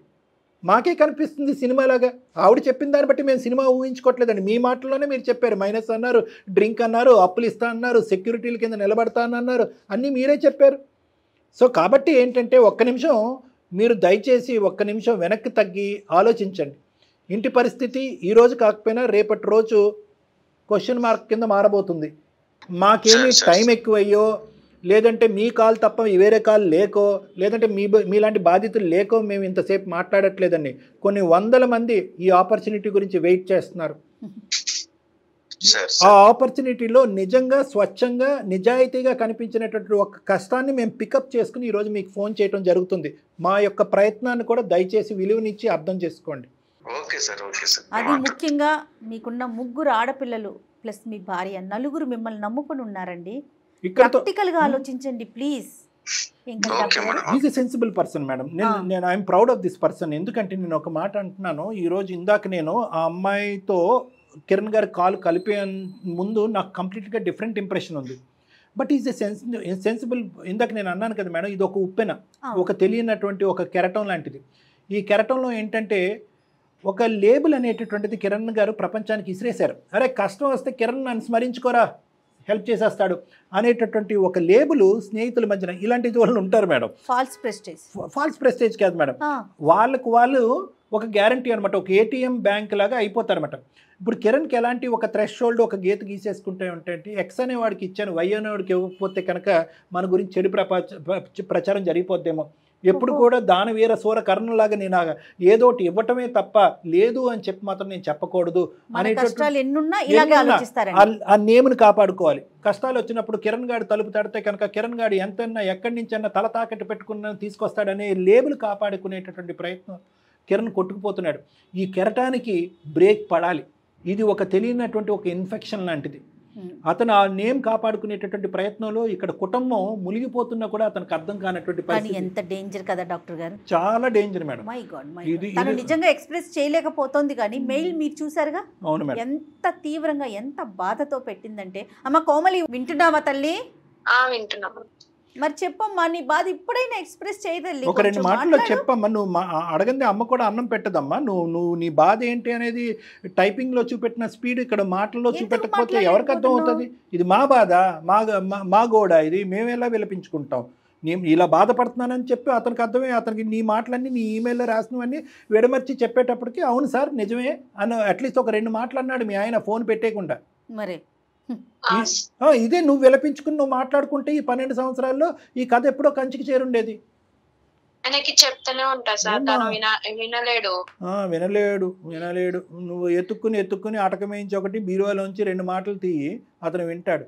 మాకే కనిపిస్తుంది సినిమాలాగా. ఆవిడ చెప్పిన దాన్ని బట్టి మేము సినిమా ఊహించుకోవట్లేదండి. మీ మాటల్లోనే మీరు చెప్పారు, మైనస్ అన్నారు, డ్రింక్ అన్నారు, అప్పులు ఇస్తా అన్నారు, సెక్యూరిటీల కింద నిలబడతానన్నారు, అన్నీ మీరే చెప్పారు. సో కాబట్టి ఏంటంటే ఒక్క నిమిషం మీరు దయచేసి ఒక్క నిమిషం వెనక్కి తగ్గి ఆలోచించండి. ఇంటి పరిస్థితి ఈరోజు కాకపోయినా రేపటి రోజు క్వశ్చన్ మార్క్ కింద మారబోతుంది. మాకేమి టైం ఎక్కువయ్యో, లేదంటే మీ కాల్ తప్ప వేరే కాల్ లేకో, లేదంటే మీలాంటి బాధితులు లేకో మేము ఇంతసేపు మాట్లాడట్లేదండి. కొన్ని 100 మంది ఈ ఆపర్చునిటీ గురించి వెయిట్ చేస్తున్నారు. ఆ ఆపర్చునిటీలో నిజంగా స్వచ్ఛంగా నిజాయితీగా కనిపించినటువంటి ఒక కష్టాన్ని మేము పికప్ చేసుకుని ఈరోజు మీకు ఫోన్ చేయడం జరుగుతుంది. మా యొక్క ప్రయత్నాన్ని కూడా దయచేసి విలువనిచ్చి అర్థం చేసుకోండి. అది ముఖ్యంగా మీకున్న 3 ఆడపిల్లలు ప్లస్ మీ భార్య, 4 మిమ్మల్ని నమ్ముకుని ఉన్నారండి. ప్రాక్టికల్ గా ఆలోచించండి please. Is a sensible person madam. నేను I'm proud of this person. ఎందుకంటే నేను ఒక మాట అంటున్నాను, ఈరోజు ఇందాక నేను ఆ అమ్మాయితో కిరణ్ గారి కాల్ కలిపే ముందు నాకు కంప్లీట్గా డిఫరెంట్ ఇంప్రెషన్ ఉంది. But is a sensible. ఇందాక నేను అన్నాను కదా మేడం, ఇది ఒక ఉప్పెన, ఒక తెలియనటువంటి ఒక కెరటం లాంటిది. ఈ కెరటంలో ఏంటంటే ఒక లేబుల్ అనేటటువంటిది కిరణ్ గారు ప్రపంచానికి ఇసిరేశారు. అరే కష్టం వస్తే కిరణ్ నన్ను స్మరించుకోరా, హెల్ప్ చేసేస్తాడు అనేటటువంటి ఒక లేబుల్ స్నేహితుల మధ్యన ఇలాంటి వాళ్ళు ఉంటారు మేడం. ఫాల్స్ ప్రెస్టేజ్ కాదు మేడం, వాళ్ళకు వాళ్ళు ఒక గ్యారంటీ అనమాట, ఒక ఏటీఎం బ్యాంక్ లాగా అయిపోతారు అనమాట. ఇప్పుడు కిరణ్కి ఎలాంటి ఒక థ్రెషోల్డ్, ఒక గీత గీసేసుకుంటే ఉంటే ఎక్స్ అనేవాడికి ఇచ్చాను, వై అనేవాడికి ఇవ్వకపోతే కనుక మన గురించి చెడు ప్రచారం జరిగిపోద్దేమో. ఎప్పుడు కూడా దానవీర సూర కర్ణలాగా నేను ఏదోటి ఇవ్వటమే తప్ప లేదు అని చెప్పి మాత్రం నేను చెప్పకూడదు ఆ నేముని కాపాడుకోవాలి. కష్టాలు వచ్చినప్పుడు కిరణ్ గాడి తలుపు తడితే కనుక కిరణ్ గాడి ఎంతన్నా ఎక్కడి నుంచి అన్నా తల తాకట్టు పెట్టుకున్న తీసుకొస్తాడనే లేబుల్ కాపాడుకునేటటువంటి ప్రయత్నం కిరణ్ కొట్టుకుపోతున్నాడు. ఈ కెరటానికి బ్రేక్ పడాలి. ఇది ఒక తెలియనటువంటి ఒక ఇన్ఫెక్షన్ లాంటిది. అతను ఆ నేమ్ కాపాడుకునేటటువంటి ప్రయత్నంలో ఇక్కడ కుటుంబం మునిగిపోతున్నా కూడా అతనికి అర్థం కానటువంటి పరిస్థితి. ఎంత డేంజర్ కదా డాక్టర్ గారు, చాలా డేంజర్ మేడం. తను నిజంగా ఎక్స్ప్రెస్ చేయలేకపోతుంది, కానీ మెయిల్ మీరు చూసారుగా. అవును మేడం, ఎంత తీవ్రంగా ఎంత బాధతో పెట్టిందంటే. అమ్మ కోమలి వింటున్నావా తల్లి? వింటున్నాము. మరి చెప్పమ్మా నీ బాధ ఇప్పుడైనా ఎక్స్ప్రెస్ చేయదల్లి. ఒక 2 మాటల్లో చెప్పమ్మా. నువ్వు అడగంది అమ్మ కూడా అన్నం పెట్టదమ్మా. నువ్వు నీ బాధ ఏంటి అనేది టైపింగ్ లో చూపెట్టిన స్పీడ్ ఇక్కడ మాటల్లో చూపెట్టకపోతే ఎవరికి అర్థం అవుతుంది? ఇది మా బాధ, మా గోడ, ఇది మేము ఎలా విలపించుకుంటాం. నేను ఇలా బాధపడుతున్నానని చెప్పి అతనికి అర్థమే. అతనికి నీ మాటలన్నీ నీ ఈమెయిల్లో రాసినవన్నీ విడమర్చి చెప్పేటప్పటికి అవును సార్ నిజమే అని అట్లీస్ట్ ఒక 2 మాటలు అన్నాడు మీ ఆయన ఫోన్ పెట్టేయకుండా. మరి ఇదే నువ్వు విలపించుకుని నువ్వు మాట్లాడుకుంటే ఈ 12 సంవత్సరాల్లో ఈ కథ ఎప్పుడో కంచికి చేరుండేది. ఆయనకి చెప్తూనే ఉంటా సార్, తను వినలేడు. వినలేడు. నువ్వు ఎత్తుక్కుని అటకమేయించి ఒకటి బీరువాలోంచి 2 మాటలు తీయి, అతను వింటాడు.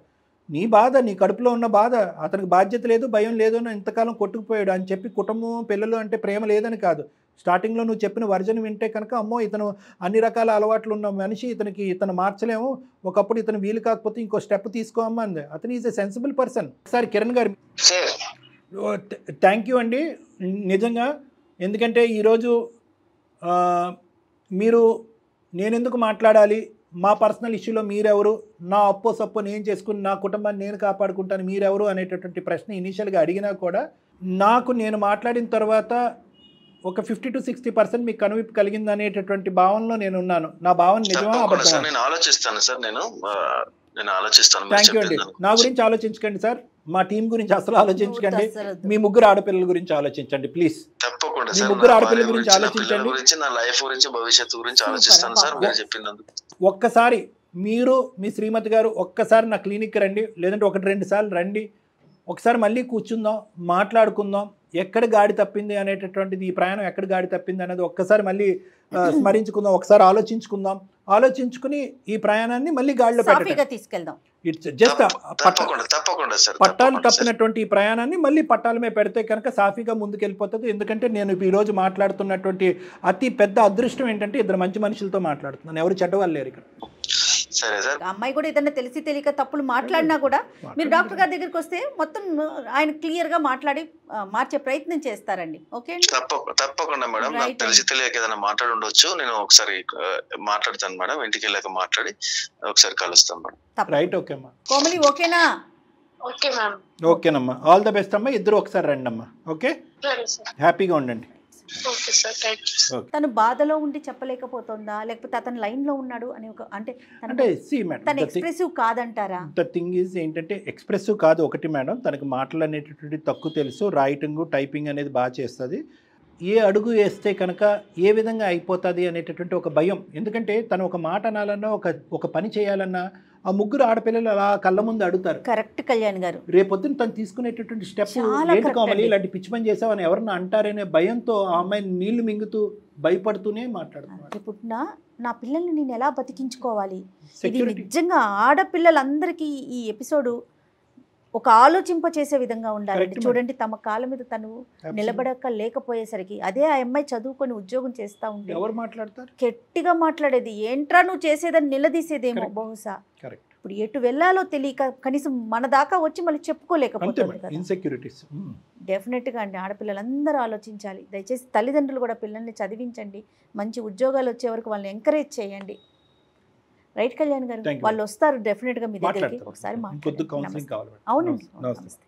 నీ బాధ, నీ కడుపులో ఉన్న బాధ, అతనికి బాధ్యత లేదు, భయం లేదు అని ఇంతకాలం కొట్టుకుపోయాడు అని చెప్పి కుటుంబం పిల్లలు అంటే ప్రేమ లేదని కాదు. స్టార్టింగ్లో నువ్వు చెప్పిన వర్జన్ వింటే కనుక అమ్మో ఇతను అన్ని రకాల అలవాట్లు ఉన్న మనిషి, ఇతను మార్చలేము, ఒకప్పుడు ఇతను వీలు కాకపోతే ఇంకో స్టెప్ తీసుకోమ్మా అంది. అతను ఈజ్ ఎ సెన్సిబుల్ పర్సన్. ఒకసారి కిరణ్ గారు థ్యాంక్ యూ అండి నిజంగా. ఎందుకంటే ఈరోజు మీరు నేనెందుకు మాట్లాడాలి, మా పర్సనల్ ఇష్యూలో మీరెవరు, నా అప్పో సప్పో నేను చేసుకుని నా కుటుంబాన్ని నేను కాపాడుకుంటాను మీరెవరు అనేటటువంటి ప్రశ్న ఇనీషియల్గా అడిగినా కూడా నేను మాట్లాడిన తర్వాత ఒక 50 to 60% మీకు కనువిప్పు కలిగింది అనేటటువంటి భావనలో నేను ఉన్నాను. నా భావన నిజమా అబద్ధమా? నేను ఆలోచిస్తాను సార్, నేను ఆలోచిస్తాను. థ్యాంక్ యూ అండి. నా గురించి ఆలోచించకండి సార్, మా టీం గురించి అసలు ఆలోచించకండి, మీ ముగ్గురు ఆడపిల్లల గురించి ఆలోచించండి ప్లీజ్. తప్పకుండా మీ ముగ్గురు ఆడపిల్లల గురించి ఆలోచించండి, నా లైఫ్ గురించి భవిష్యత్తు గురించి ఆలోచిస్తాను సార్ మీరు చెప్పినందుకు. ఒక్కసారి మీరు మీ శ్రీమతి గారు ఒక్కసారి నా క్లినిక్కి రండి, లేదంటే 1-2 సార్లు రండి, ఒకసారి మళ్ళీ కూర్చుందాం, మాట్లాడుకుందాం, ఎక్కడ గాడి తప్పింది అనేటటువంటిది, ఈ ప్రయాణం ఎక్కడ గాడి తప్పింది అనేది ఒక్కసారి మళ్ళీ స్మరించుకుందాం, ఒకసారి ఆలోచించుకుని ఈ ప్రయాణాన్ని మళ్ళీ గాడిలో తీసుకెళ్దాం. ఇట్స్ జస్ట్ పట్టాలు తప్పినటువంటి ఈ ప్రయాణాన్ని మళ్ళీ పట్టాల మీద పెడితే కనుక సాఫీగా ముందుకెళ్ళిపోతుంది. ఎందుకంటే నేను ఈరోజు మాట్లాడుతున్నటువంటి అతి పెద్ద అదృష్టం ఏంటంటే 2 మంచి మనుషులతో మాట్లాడుతున్నాను, ఎవరు చెడ్డవాళ్ళు లేరు ఇక్కడ. అమ్మాయి కూడా ఏదైనా తెలిసి తెలియక తప్పులు మాట్లాడినా కూడా మీరు డాక్టర్ గారి దగ్గరికి వస్తే మొత్తం ఆయన క్లియర్ గా మాట్లాడి మార్చే ప్రయత్నం చేస్తారండి. ఓకే, తప్పకుండా మేడం. నాకు తెలిసి తెలియక ఏదైనా మాట్లాడి ఉండొచ్చు, నేను ఒకసారి మాట్లాడతాను మేడం, ఇంటికి వెళ్ళాక మాట్లాడి ఒకసారి కలుస్తాను మేడం. రైట్, ఓకే అమ్మా. కోమలి ఓకేనా? Okay ma'am. ఓకేనమ్మా, ఆల్ ద బెస్ట్ అమ్మా. ఇద్దరు ఒకసారి రండి అమ్మా. ఓకే, హ్యాపీగా ఉండండి. తను బాధలో ఉండి చెప్పలేకపోతుందా, లేకపోతే అతను లైన్ లో ఉన్నాడు అని ఒక అంటే తను ఎక్స్ప్రెసివ్ కాదంటారా? ద థింగ్ ఈజ్ ఏంటంటే ఎక్స్ప్రెసివ్ కాదు ఒకటి మేడం, తనకు మాటలు అనేటటువంటి తక్కువ తెలుసు, రైటింగ్ టైపింగ్ అనేది బాగా చేస్తుంది. ఏ అడుగు వేస్తే కనుక ఏ విధంగా అయిపోతుంది అనేటటువంటి ఒక భయం. ఎందుకంటే తను ఒక మాట అనాలన్నా ఒక పని చేయాలన్నా ఆ ముగ్గురు ఆడపిల్లలు అలా కళ్ళ ముందు అడుగుతారు. కరెక్ట్ కళ్యాణ్ గారు. రేపొద్దున తను తీసుకునేటటువంటి స్టెప్ ఏంటి కోమలి, ఇలాంటి పిచ్చి పని చేసావని ఎవరన్నా అంటారనే భయంతో ఆ అమ్మాయిని నీళ్లు మింగుతూ భయపడుతూనే మాట్లాడుతున్నారు. రేపుట్టిన నా పిల్లల్ని నేను ఎలా బతికించుకోవాలి? నిజంగా ఆడపిల్లలందరికీ ఈ ఎపిసోడ్ ఒక ఆలోచింప చేసే విధంగా ఉండాలండి. చూడండి, తమ కాళ్ళ మీద తను నిలబడక లేకపోయేసరికి అదే ఆ అమ్మాయి చదువుకొని ఉద్యోగం చేస్తా ఉంటే ఎవరు మాట్లాడతారు? గట్టిగా మాట్లాడేది, ఏంట్రా నువ్వు చేసేదని నిలదీసేదేమో బహుశా. ఇప్పుడు ఎటు వెళ్ళాలో తెలియక కనీసం మన దాకా వచ్చి మళ్ళీ చెప్పుకోలేకపోతుంది. డెఫినెట్ గా అండి, ఆడపిల్లలందరూ ఆలోచించాలి. దయచేసి తల్లిదండ్రులు కూడా పిల్లల్ని చదివించండి, మంచి ఉద్యోగాలు వచ్చే వరకు వాళ్ళని ఎంకరేజ్ చేయండి. రైట్ కళ్యాణ్ గారు, వాళ్ళు వస్తారు డెఫినెట్ గా మీ దగ్గరికి, ఒకసారి మాట్లాడండి. అవునండి, నమస్తే.